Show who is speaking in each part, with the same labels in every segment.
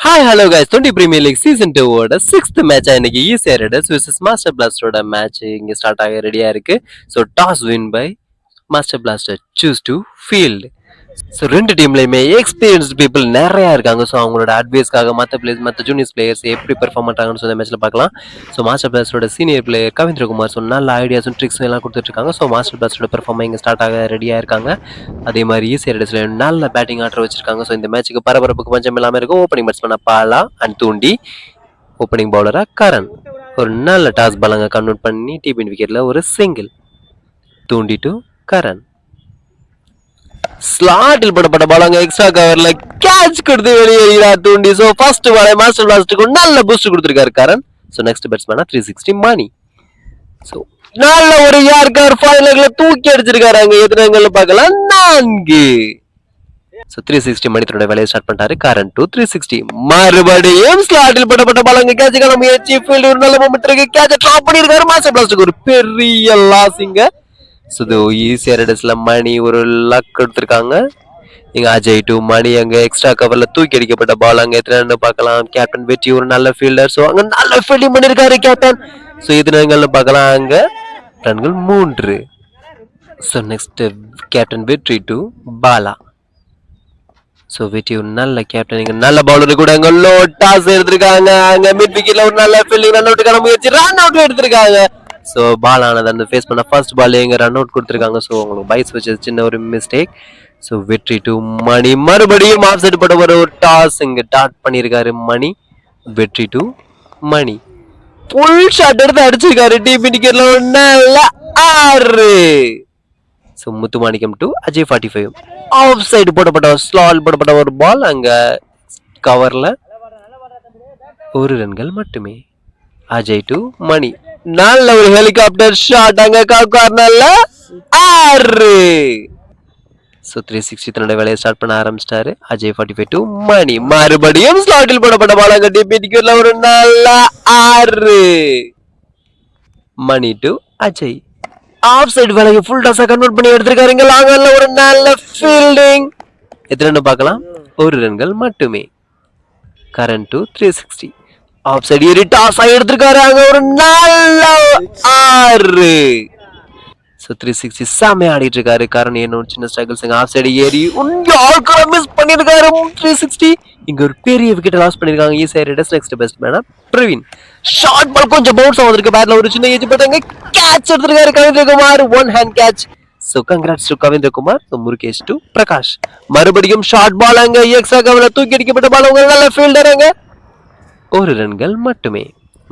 Speaker 1: Hi, hello guys. 20 Premier League Season 2 ஓட 6th match இன்னைக்கு ஈஸியா ரெடர்ஸ் vs மாஸ்டர் பிளாஸ்டரோட மேட்ச் இங்க ஸ்டார்ட் ஆக ரெடியா இருக்கு. So toss win by Master Blaster choose to field. So ரெண்டு டீம்லையுமே எக்ஸ்பீரியன்ஸ்டு பீப்புள் நிறையா இருக்காங்க. ஸோ அவங்களோட அட்வைஸ்க்காக மற்ற ஜூனியர்ஸ் பிளேயர்ஸ் எப்படி பெர்ஃபார்ம் பண்ணுறாங்கன்னு சொல்லி மேட்ச்சில் பார்க்கலாம். ஸோ மாஸ்டர் பிளாஸ்டரோட சீனியர் பிளேயர் கவிந்திரகுமார் ஸோ நல்ல ஐடியாஸும் ட்ரிக்ஸும் எல்லாம் கொடுத்துட்ருக்காங்க. ஸோ மாஸ்டர் பிளாஸ்டரோட பெர்ஃபார்மாக இங்கே ஸ்டார்ட் ஆக ரெடியாக இருக்காங்க. அதே மாதிரி ஈஸியாக ரெடர்ஸில் நல்ல பேட்டிங் ஆர்டர் வச்சிருக்காங்க. ஸோ இந்த மேட்ச்சுக்கு பரபரப்புக்கு பஞ்சம் இல்லாமல் இருக்கும். ஓப்பனிங் பேட்ஸ்மேனாக பாலா அண்ட் தூண்டி, ஓப்பனிங் பவுலராக கரண். ஒரு நல்ல டாஸ் பாலங்க கன்வெர்ட் பண்ணி டிபின் விக்கெட்டில் ஒரு சிங்கிள். தூண்டி டு கரண். ஸ்லாட்டில் போடப்பட்ட பாலங்க எக்ஸ்ட்ரா கவர்ல கேட்ச் கொடுத்து வெளியேறார் தூண்டி. சோ ஃபர்ஸ்ட் பாலை மாஸ்டர் பிளாஸ்டருக்கு நல்ல பூஸ்ட் கொடுத்திருக்காரு கரண். சோ நெக்ஸ்ட் பேட்ஸ்மேனா 360 மணி. சோ நல்ல ஒரு யார்கர் ஃபைனல்ல தூக்கி அடிச்சிருக்காரு. அங்க எதிரங்கள்ல பார்க்கலாம் 4. சோ 360 மணி தன்னோட வேலையை ஸ்டார்ட் பண்ணிட்டாரு. கரண் டு 360 மறுபடியும் ஸ்லாட்டில் போடப்பட்ட பாலங்க கேட்ச் காண முயற்சி. ஃபீல்ட் ஒரு நல்ல மொமெண்ட் இருக்கு. கேட்ச் டிராப் பண்ணிருக்காரு. மாஸ்டர் பிளாஸ்டருக்கு ஒரு பெரிய லாஸிங்க. ஸோ ஈஸியாக ரெடர்ஸில் மணி ஒரு லக் எடுத்திருக்காங்க. இங்கே அஜய் டு மணி அங்கே எக்ஸ்ட்ரா கவரில் தூக்கி அடிக்கப்பட்ட பால் அங்கே எத்தனை பார்க்கலாம். கேப்டன் வெற்றி ஒரு நல்ல ஃபீல்டர். ஸோ அங்கே நல்ல ஃபீல்டிங் பண்ணியிருக்காரு கேப்டன். ஸோ இது ரன்கள் பார்க்கலாம். அங்கே ரன்கள் 3. ஸோ நெக்ஸ்ட் கேப்டன் வெற்றி டு பாலா. ஸோ வெற்றி ஒரு நல்ல கேப்டன். இங்கே நல்ல பவுலர் கூட அங்கே லோ டாஸ் எடுத்திருக்காங்க. அங்கே மிட் விக்கெட்ல ஒரு நல்ல ஃபீல்டிங் ரன் அவுட்டுக்கான முயற்சி ரன் அவுட் எடுத்திருக்காங்க. ஸோ பால் ஆனது அந்த ஃபேஸ் பண்ண ஃபர்ஸ்ட் பால் எங்க ரன் அவுட் கொடுத்துருக்காங்க. ஸோ உங்களுக்கு பைஸ் வச்சது சின்ன ஒரு மிஸ்டேக். ஸோ வெற்றி டு மணி மறுபடியும் ஆஃப் சைட் போட்ட ஒரு டாஸ் இங்க டாட் பண்ணியிருக்காரு மணி. வெற்றி டு மணி ஃபுல் ஷாட் எடுத்து அடிச்சிருக்காரு. டிபி டிக்கெட்ல ஒரு நல்ல 6. So Muthumanickam to Ajay 45 off side போடப்பட்ட ஸ்லால் போடப்பட்ட ஒரு பால் அங்க கவர்ல ஒரு ரன்கள் மட்டுமே. அஜய் டு மணி நல்ல ஒரு ஹெலிகாப்டர் ஷாட் அங்க கார்னர்ல 6. சோ 360 தன்னோட வேலையை ஸ்டார்ட் பண்ண ஆரம்பிச்சிட்டாரு. அஜய் 45 டு மணி மறுபடியும் ஸ்லாட்டில் போடப்பட்ட பால் அங்க டிபிடிக்குள்ள ஒரு நல்ல 6. Mani to Ajay off side வேலையை ஃபுல் டாஸா கன்வெர்ட் பண்ணி எடுத்திருக்காருங்க. லாங்கர்ல ஒரு நல்ல ஃபீல்டிங். எத்தனை பார்க்கலாம். ஒரு ரன்கள் மட்டுமே. கரண் டு 360 ஆஃப் சைடு ஏறி டாஸ் எடுத்திருக்காரு. அங்க ஒரு நல்ல 6. சோ 360 செமையா ஆடிட்டு இருக்காரு. கரண் என்ன சின்ன ஸ்ட்ரகிள்ஸ் ஆஃப் சைடு ஏறி யாருக்கும் மிஸ் பண்ணிருக்காரு. 360 இங்க ஒரு பெரிய விக்கெட் லாஸ் பண்ணிருக்காங்க. ஈஸியா ரெடர்ஸ் நெக்ஸ்ட் பெஸ்ட் மேனா பிரவீன் ஷார்ட் பால் கொஞ்சம் பவுன்ஸ் ஆவதற்கு பேட்ல ஒரு சின்ன ஏஜ் போட்டாங்க. கேட்ச் எடுத்திருக்காரு Kavindrakumar. One hand catch. So congrats to Kavindrakumar. So Murugesh to Prakash மறுபடியும் ஷார்ட் பால் அங்க எக்ஸ்ட்ரா கவர்ல தூக்கி அடிக்கப்பட்ட பால் உங்க நல்ல ஃபீல்டர் அங்க ஒரு ரன்கள் மட்டுமே.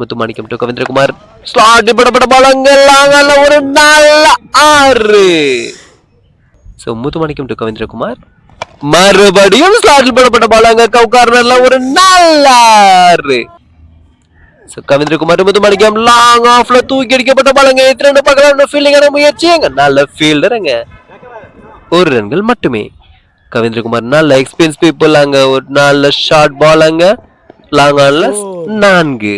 Speaker 1: முத்துமாணிக்கம் டு கவிந்திரகுமார் ஸ்லாட் போடப்பட்ட பால் அங்க ஒரு நல்ல 6. சோ முத்துமாணிக்கம் டு கவிந்திரகுமார் மறுபடியும் ஸ்லாட்டில் போடப்பட்ட பால் அங்க கார்னர்ல ஒரு நல்ல 6. சோ கவிந்திரகுமார் முத்துமாணிக்கம் லாங் ஆஃப்ல தூக்கி அடிக்கப்பட்ட பால் அங்க எத்தனை பார்க்கலாம். ஃபீல்டிங்கான முயற்சி அங்க நல்ல ஃபீல்டர் அங்க ஒரு ரன்கள் மட்டுமே. கவிந்திரகுமார் நல்ல எக்ஸ்பீரியன்ஸ் பீப்புள் அங்க ஒரு நல்ல ஷார்ட் பால் அங்க லாங் ஆன்ல 4.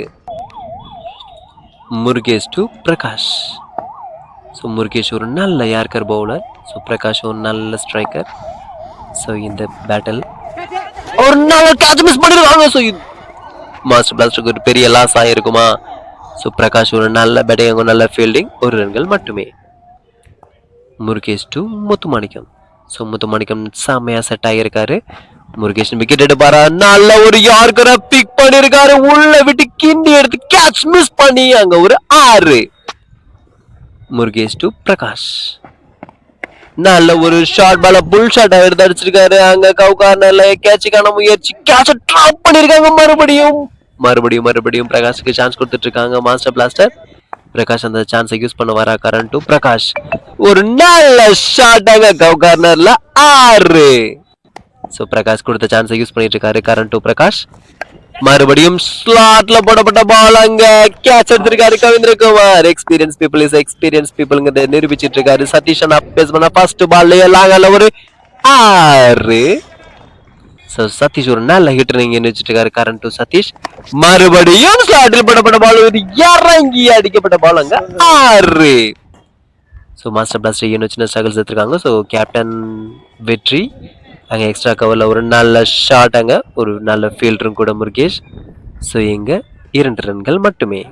Speaker 1: முருகேஷ் டு பிரகாஷ். ஸோ முருகேஷ் ஒரு நல்ல யார்கர் பவுலர். ஸோ பிரகாஷ் ஒரு நல்ல ஸ்ட்ரைக்கர். ஸோ இந்த பேட்டில் ஒரு நல்ல கேட்ச் மிஸ் பண்ணிருக்காங்க. ஸோ மாஸ்டர் பிளாஸ்டருக்கு ஒரு பெரிய லாஸ் ஆகிருக்குமா. ஸோ பிரகாஷ் ஒரு நல்ல பேட்டிங் நல்ல ஃபீல்டிங் ஒரு ரன்கள் மட்டுமே. முருகேஷ் டு முத்துமாணிக்கம். ஸோ முத்துமாணிக்கம் செம்மையா செட் ஆகியிருக்காரு. முருகேஷ் விக்கெட் எடுப்பாரா. நல்ல ஒரு யார்கரை பிக் பண்ணிருக்காரு. உள்ள விட்டு கிண்டி எடுத்து கேட்ச் மிஸ் பண்ணி அங்க ஒரு 6. முருகேஷ் டு பிரகாஷ் நல்ல ஒரு ஷார்ட் பால புல் ஷாட் எடுத்து அடிச்சிருக்காரு. அங்க கார்னர்ல கேட்சுக்கான முயற்சி. கேட்ச டிராப் பண்ணிருக்காங்க. மறுபடியும் பிரகாஷுக்கு சான்ஸ் கொடுத்துட்டு இருக்காங்க மாஸ்டர் பிளாஸ்டர். பிரகாஷ் அந்த சான்ஸை யூஸ் பண்ண வரா. கரண் டு பிரகாஷ் ஒரு நல்ல ஷாட் அங்க கார்னர்ல 6. சோ பிரகாஷ் கொடுத்த சான்ஸை யூஸ் பண்ணிட்டு இருக்காரு. கரண் டு பிரகாஷ் மறுபடியும் ஸ்லாட்ல போடப்பட்ட பால் அங்க கேட்ச் எடுத்திருக்காரு கவிந்திரகுமார். எக்ஸ்பீரியன்ஸ் பீப்புள்ங்கிறத நிரூபிச்சிட்டு இருக்காரு. சதீஷ் பேஸ் பண்ண ஃபர்ஸ்ட் பால்ல லாங்கல ஒரு 6. சோ சதீஷ் ஒரு நல்ல ஹிட்டர் நீங்க நினைச்சிட்டு இருக்காரு. கரண் டு சதீஷ் மறுபடியும் ஸ்லாட்டில் போடப்பட்ட பால் இறங்கி அடிக்கப்பட்ட பால் அங்க 6. ஸோ மாஸ்டர் பிளாஸ்டர் இன்னும் சின்ன ஸ்ட்ரகிள்ஸ் எடுத்திருக்காங்க. ஸோ கேப்டன் வெற்றி அங்கே எக்ஸ்ட்ரா கவரில் ஒரு நல்ல ஷாட், அங்கே ஒரு நல்ல ஃபீல்டரும் கூட முருகேஷ். ஸோ இங்கே 2 ரன்கள் மட்டுமே.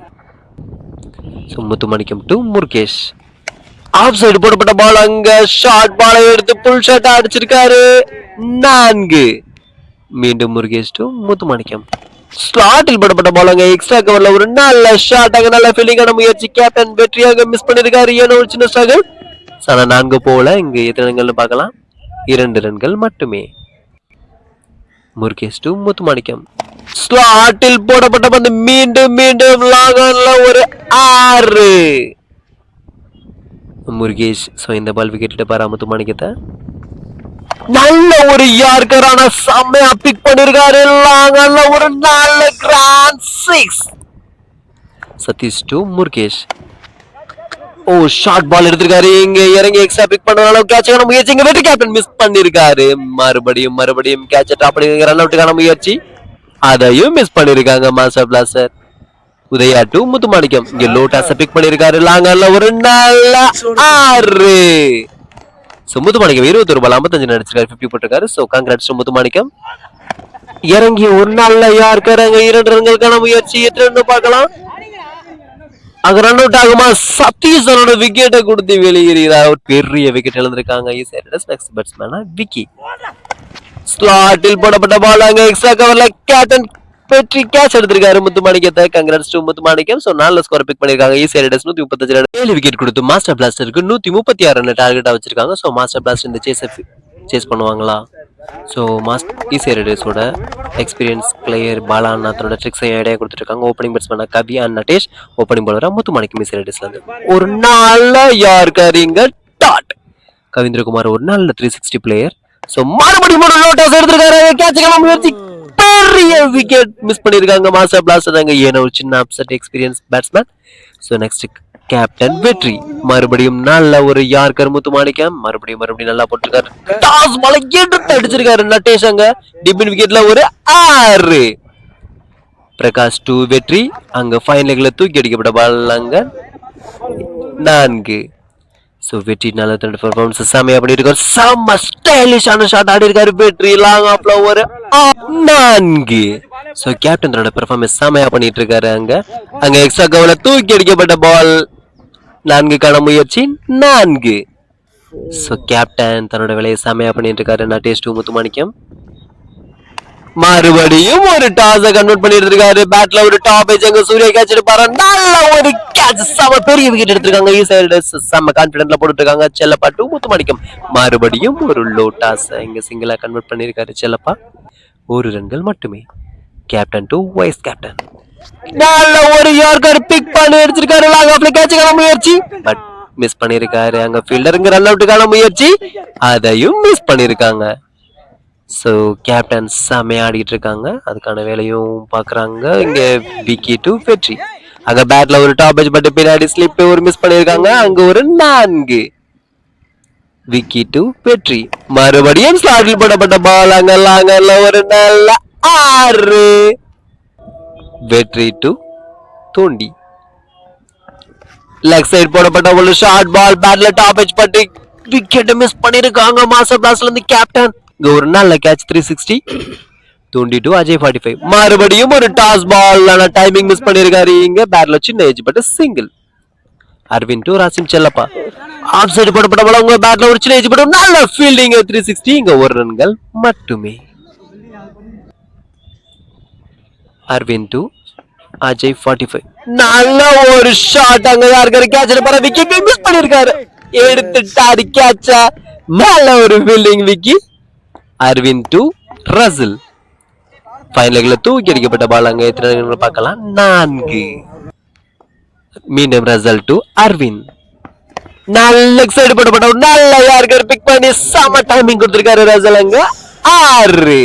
Speaker 1: So Muthumanickam to Murugesh. Off side போடப்பட்ட பால், அங்க ஷார்ட் பாலை எடுத்து புல் ஷாட் அடிச்சிருக்காரு. 4. மீண்டும் முருகேஷ் டு முத்துமாணிக்கம். ஸ்லாட்டில் போடப்பட்ட பால், அங்க எக்ஸ்ட்ரா கவர்ல ஒரு நல்ல ஷாட், அங்க நல்ல ஃபீல்டிங்கான முயற்சி. கேப்டன் வெற்றியாக மிஸ் பண்ணிருக்காரு. ஏன்னா ஒரு சின்ன ஸ்ட்ரகிள். ஆனா 4 போல. இங்க எத்தனை ரன்கள் பார்க்கலாம்? 2 ரன்கள் மட்டுமே. முருகேஷ் டு முத்துமாணிக்கம். ஸ்லாட்டில் போடப்பட்ட பந்து மீண்டும் மீண்டும் லாகன்ல ஒரு 6. முருகேஷ். ஸோ இந்த பால் விக்கெட் பாரா முத்துமாணிக்கத்தை. நல்ல ஒரு யார்கரான செம்மையா பிக் பண்ணிருக்காரு. லாகன்ல ஒரு நல்ல கிராண்ட் 6. சதீஷ் டு முருகேஷ். ஓ ஷார்ட் பால் எடுத்திருக்காரு. இங்க இறங்கி எக்ஸ்ட்ரா பிக் பண்றதுனால கேட்சான முயற்சி. இங்க வெற்றி கேப்டன் மிஸ் பண்ணிருக்காரு. மறுபடியும் கேட்ச டாப் பண்ணி ரன் அவுட்டுக்கான முயற்சி, அதையும் மிஸ் பண்ணிருக்காங்க Master Blaster. Udhaya to Muthumanickam. இங்க லோட்டாஸ பிக் பண்ணிருக்காரு. லாங்கல்ல ஒரு நல்ல 6. சோ முத்துமாணிக்கம் 21 பால் 55 அடிச்சிருக்காரு. 50 போட்டிருக்காரு. So congrats to Muthumanickam. இறங்கி ஒரு நல்ல யார்கராங்க 2 ரன்களுக்கான முயற்சி. எத்தனை பார்க்கலாம்? அங்க ரன் அவுட் ஆகுமா? சதீஷனோட விக்கெட்டை கொடுத்து வெளியேறார். ஒரு பெரிய விக்கெட் இழந்திருக்காங்க. நெக்ஸ்ட் பேட்ஸ்மேனா விக்கி. ஸ்லாட்டில் போடப்பட்ட பால், அங்க எக்ஸ்ட்ரா கவர்ல கேப்டன் வெற்றி கேட்ச் எடுத்திருக்காரு முத்துமாணிக்கத்தை. Congrats to Muthumanikkam. சோ நல்ல ஸ்கோர் பிக் பண்ணிருக்காங்க. 135 ரன் 7 விக்கெட் கொடுத்து மாஸ்டர் பிளாஸ்டருக்கு 136 ரன் டார்கெட்டா வச்சிருக்காங்க. சோ மாஸ்டர் பிளாஸ்டர் இந்த சேஸ் பண்ணுவாங்களா? ஸோ ஈசிஆர்டேஸோட எக்ஸ்பீரியன்ஸ் பிளேயர் பாலாண்ணா தன்னோட ட்ரிக்ஸை ஐடியா கொடுத்துருக்காங்க. ஓப்பனிங் பேட்ஸ்மேனா கவி அண்ட் நட்டேஷ், ஓப்பனிங் பவுலரா முத்துமாணிக்கம் ஈசிஆர்டேஸ்ல இருந்து. ஒரு நல்ல யார்கரிங்க டாட். கவீந்திரகுமார் ஒரு நல்ல 360 பிளேயர். ஸோ மறுபடியும் ஒரு லோட்டஸ் எடுத்திருக்காரு. கேட்சுக்கான முயற்சி, பெரிய விக்கெட் மிஸ் பண்ணிருக்காங்க மாஸ்டர் பிளாஸ்டர். அங்க ஏன்னா ஒரு சின்ன upset experience batsman. So next captain வெற்றி. மறுபடியும் நல்ல ஒரு யார்கர் முத்துமாணிக்கம். மறுபடியும் நல்லா போட்டிருக்காரு. டாஸ் பால எடுத்து அடிச்சிருக்காரு நட்டேஷ். அங்க டிபின் விக்கெட்ல ஒரு 6. பிரகாஷ் டு வெற்றி. அங்க ஃபைன் லெக்ல தூக்கி அடிக்கப்பட்ட பால் அங்க 4. சோ வெற்றி நல்ல பெர்ஃபார்மன்ஸ் செமையா பண்ணிருக்காரு. செம்ம ஸ்டைலிஷான ஷாட் ஆடி இருக்காரு வெற்றி. லாங் ஆஃப்ல ஒரு 4. சோ கேப்டன் தன்னோட பெர்ஃபார்மன்ஸ் செமையா பண்ணிட்டு இருக்காரு. அங்க எக்ஸ்ட்ரா கவர்ல தூக்கி அடிக்கப்பட்ட பால் 4க்கான முயற்சி 4. சோ கேப்டன் தன்னோட வேலையை செமையா பண்ணிட்டு இருக்காரு. நட்டேஷ் டு முத்துமாணிக்கம். மறுபடியும் ஒரு டாஸ கன்வெர்ட் பண்ணிட்டு இருக்காரு. பேட்ல ஒரு டாப் ஏஜ், அங்க சூர்யா கேட்ச் எடுப்பாரு. நல்ல ஒரு கேட்ச், செம பெரிய விக்கெட் எடுத்திருக்காங்க. ஈசிஆர்டேஸ் செம கான்ஃபிடென்ட்ல போட்டுட்டு இருக்காங்க. செல்லப்பா டு முத்துமாணிக்கம். மறுபடியும் ஒரு லோ டாஸ் இங்க சிங்கிளா கன்வெர்ட் பண்ணிருக்காரு செல்லப்பா. 1 ரன்கள் மட்டுமே. Captain to vice captain. நல்ல ஒரு யார்கர் பிக் பண்ணி அடிச்சிருக்காரு. லாங் ஆஃப்ல கேட்சுக்கான முயற்சி, பட் மிஸ் பண்ணிருக்காரு. அங்க ஃபீல்டருங்க ரன் அவுட்டுக்கான முயற்சி, அதையும் மிஸ் பண்ணிருக்காங்க. ஸோ கேப்டன் செமையா ஆடிட்டு இருக்காங்க. அதுக்கான வேலையும் பாக்குறாங்க. இங்க விக்கி டு வெற்றி. அங்க பேட்ல ஒரு டாப் ஏஜ், பட் பின்னாடி ஸ்லிப் ஒரு மிஸ் பண்ணிருக்காங்க. அங்க ஒரு 4. விக்கி டு வெற்றி. மறுபடியும் ஸ்லாட்டில் போடப்பட்ட பால் அங்க லாங்கர்ல ஒரு நல்ல 6. வெற்றி டு தோண்டி. லெக் சைடு போடப்பட்ட ஒரு ஷார்ட் பால், பேட்ல டாப் ஏஜ் பட்டு விக்கெட் மிஸ் பண்ணிருக்காங்க மாஸ்டர் பிளாஸ்டர்ல இருந்து கேப்டன். இங்க ஒரு நல்ல கேட்ச் 360. தோண்டி டு அஜய் 45. மறுபடியும் ஒரு டாஸ் பால், ஆனா டைமிங் மிஸ் பண்ணிருக்காரு. இங்க பேட்ல சின்ன ஏஜ் பட்டு single. Aravind to Rasim Chellappa. Off side போடப்பட்ட பால் உங்க பேட்ல ஒரு சின்ன ஏஜ் பட்டு நல்ல ஃபீல்டிங் 360. இங்க 1 ரன்கள் மட்டுமே. அரவிந்த் டு அஜய் 45. நல்ல ஒரு ஷாட், அங்க யாருக்கு கேட்ச் எடுப்பாரு. விக்கெட் மிஸ் பண்ணிருக்காரு. எடுத்துட்டாரு கேட்சா. நல்ல ஒரு fielding Vicky. Aravind to Rasil. Fine லெக்ல தூக்கி அடிக்கப்பட்ட பால் அங்க எத்தனை பார்க்கலாம்? 4. மீண்டும் ரசல் டு அரவிந்த். நல்ல சைடு போடப்பட்ட நல்ல யார்கர் பிக் பண்ணி செம டைமிங் கொடுத்திருக்காரு ரசல். அங்க 6.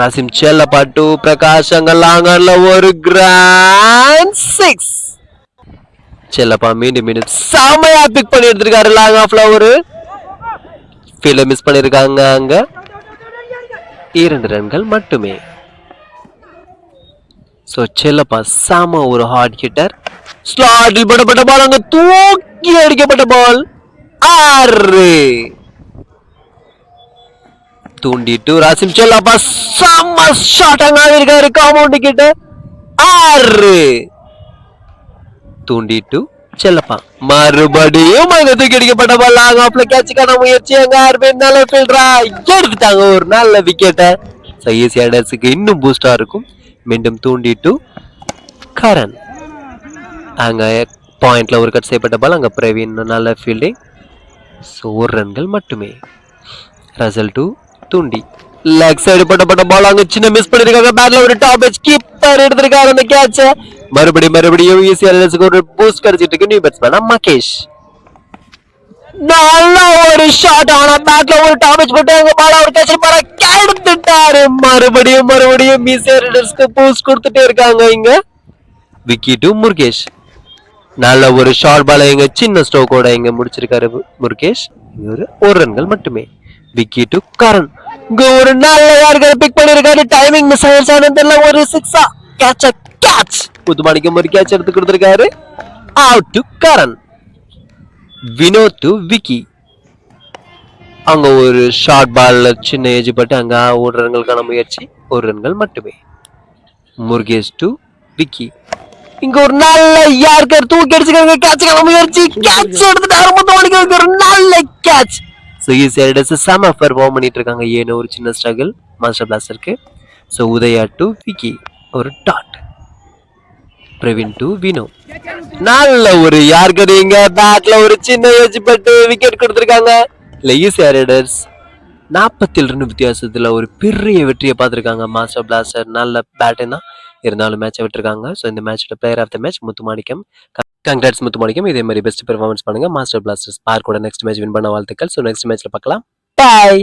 Speaker 1: ராசிம் செல்லப்பா டு பிரகாஷ். அங்க லாங்கர்ல ஒரு கிராண்ட் 6. செல்லப்பா மீண்டும் செமையா பிக் பண்ணி எடுத்திருக்காரு. லாங் ஆஃப்ல ஒரு ஃபீல்ட மிஸ் பண்ணிருக்காங்க. அங்க 2 ரன்கள் மட்டுமே. சோ செல்லப்பா செம ஒரு ஹார்ட் ஹிட்டர். ஸ்லாட்டில் போடப்பட்ட பால் அங்க தூக்கி அடிக்கப்பட்ட பால் 6. தூண்டிட்டு ராசிம் செல்லப்பா செம்ம ஷாட் அங்க இருக்காரு காம்பவுண்ட் கிட்ட 6 தூண்டிட்டு செல்லப்பா மறுபடியும் அங்க தூக்கி அடிக்கப்பட்ட பால் லாங் ஆஃப்ல கேட்சுக்கான முயற்சி அங்க நல்ல ஃபீல்டரா எடுத்துட்டாங்க ஒரு நல்ல விக்கெட்டை. ஈஸி ரைடர்ஸுக்கு இன்னும் பூஸ்டா இருக்கும். மீண்டும் தூண்டிட்டு கரண் அங்க பாயிண்ட்ல ஒரு கட் செய்யப்பட்ட பால் அங்க பிரவீன் நல்ல ஃபீல்டிங். ஸோ 1 ரன்கள் மட்டுமே. ரசல் டு தூண்டி லெக் சைடு போட்டப்பட்ட பால் அங்க சின்ன மிஸ் பண்ணிருக்காங்க. பேட்ல ஒரு டாப் எட்ஜ் கீப்பர் எடுத்திருக்காரு அந்த கேட்ச. மறுபடியும் ஈஸியா ஒரு பூஸ்ட் கிடைச்சிட்டு இருக்கு நியூ பேட்ஸ்மேனா மகேஷ். நல்ல ஒரு ஷாட் ஆனா பேட்ல ஒரு டாப் எட்ஜ் போட்டு அங்க பால் அவர் கேட்ச் பால எடுத்துட்டாரு. மறுபடியும் ஈஸியா ரைடர்ஸ்க்கு பூஸ்ட் கொடுத்துட்டே இருக்காங்க இங்க. விக்கி டு முருகேஷ் நல்ல ஒரு ஷார்ட் பால இங்க சின்ன ஸ்ட்ரோக்கோட இங்க முடிச்சிருக்காரு முருகேஷ். ஒரு ரன்கள் மட்டுமே. விக்கி டு கரண் இங்க ஒரு நல்ல யாருக்கார பிக் பண்ணிருக்காரு. டைமிங் மிஸ் ஆயிடுச்சானு தெரியல. ஒரு சிக்ஸா கேட்ச் புதுமாணிக்கம் ஒரு கேட்ச் எடுத்து கொடுத்திருக்காரு. Out to Karan. Vinoth to Vicky அங்க ஒரு ஷார்ட் பால்ல சின்ன ஏஜ் பட்டு அங்க 1 ரன்களுக்கான முயற்சி 1 ரன்கள் மட்டுமே. முருகேஷ் டு விக்கி இங்க ஒரு நல்ல யார்கர் தூக்கி அடிச்சுக்காங்க கேட்சுக்கான முயற்சி கேட்ச் எடுத்துட்டாரு முத்துமாணிக்கம் ஒரு நல்ல கேட்ச். ஸோ ஈஸி ரைடர்ஸ் செம பெர்ஃபார்ம் பண்ணிட்டு இருக்காங்க. ஏன்னு ஒரு சின்ன ஸ்ட்ரகிள் மாஸ்டர் பிளாஸ்டருக்கு. ஸோ உதயா டு விக்கி ஒரு டாட். பிரவீன் டு வினோ நல்ல ஒரு யார்கர் இங்க பேட்ல ஒரு சின்ன ஏஜ் பட்டு விக்கெட் கொடுத்திருக்காங்க. ஈஸி ரைடர்ஸ் 47 ரன் வித்தியாசத்துல ஒரு பெரிய வெற்றியை பார்த்திருக்காங்க. மாஸ்டர் பிளாஸ்டர் நல்ல பேட்டிங் தான் இருந்தாலும் மேட்சை விட்டுருக்காங்க. ஸோ இந்த மேட்சோட player of the match Muthumanikkam. Congrats Muthumanikkam. இதே மாதிரி பெஸ்ட் பெர்ஃபார்மன்ஸ் பண்ணுங்க. மாஸ்டர் பிளாஸ்டர்ஸ் பார்க்கோட நெக்ஸ்ட் மேட்ச் வின் பண்ண வாழ்த்துக்கள். ஸோ நெக்ஸ்ட் மேட்ச்ல பார்க்கலாம். பாய்.